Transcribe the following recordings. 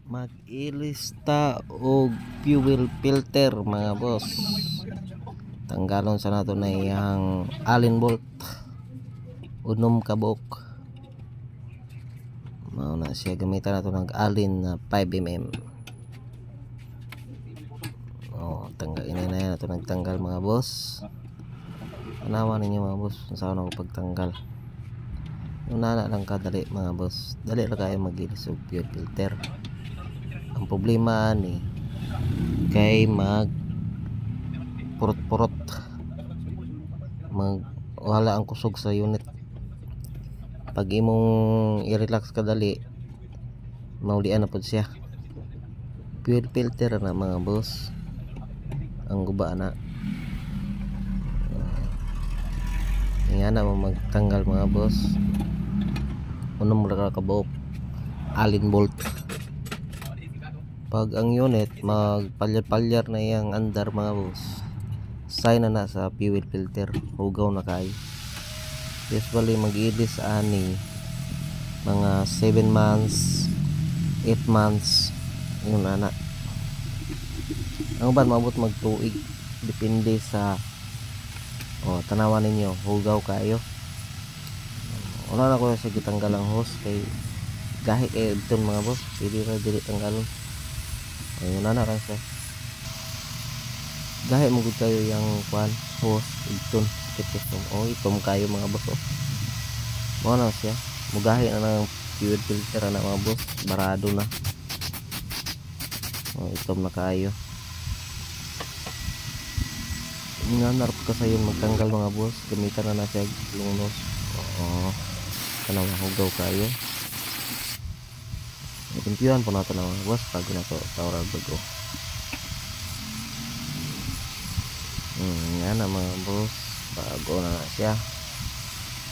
Mag-ilista og fuel filter mga boss. Tanggalon sa nato na iyang allen bolt, unom kabok. Mao na siya, gamitan nato ng allen na 5mm. Tanggalin na nato nagtanggal mga boss. Tanawan ninyo mga boss kung saan ako pagtanggal. Una lang kadali mga boss, dali lang kayo mag-ilis og fuel filter. Ang problema ni kay mag purot-purot, wala ang kusog sa unit. Pag imong i-relax kadali, maulian na pod siya. Fuel filter na mga boss ang guba na. Nga na magtanggal mga boss. Unong mula kabuok allen bolt. Pag ang unit magpalyar-palyar na yang andar mga boss, sign na sa fuel filter, hugaw na kayo. Usually mag-ilis ani mga 7 months 8 months yun na. Ang uban maabot magtuig, depende sa tanawan ninyo, hugaw kayo. Wala na ko sa gitanggal ang hose kay gahi kayo dito mga boss, pili na dili tanggalon. Ayun na kan siya, gahi mo gud kayo yung kwan hose dito itom kayo mga boss. Mo na siya, mugahi na ng fuel filter na mga boss, barado na. Itom na kayo. Nanarap ka sa yun magtanggal mga boss, gamitan na siya lungnos. Kanawa hugaw kayo. Itimpiwan po natin mga boss bago na to tawag bago. Yan na mga boss, bago na siya.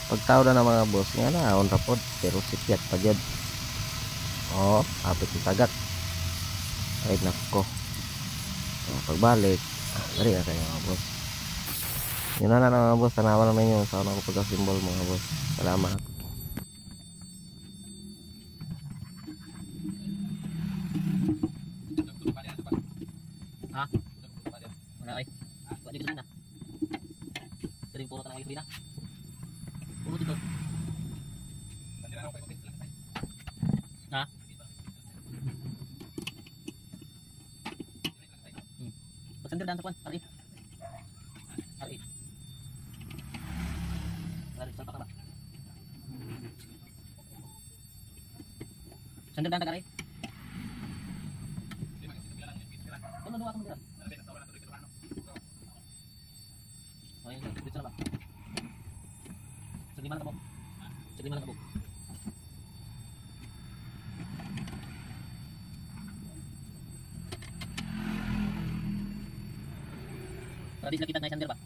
Pagtaw na mga boss, nga na on rapod pero sipyat pa dyan. Apit yung tagat. Ay nako. Pagbalik, dari na kayo mga boss. Yun na mga boss, tanawan naman yun sa ako pagka-symbol mga boss. Salamat. Wala ay. Wala dito na. Sering puro tanong ay na. Puro dito. Ha? Pasender dan tuan, hari. Hari. Hari sa pakaba. Sender dan tagari. Ano dua kamu dira? Ay, dito na ba? Sige man ka po. Sige man ka po. Tadi kita naik sender ba?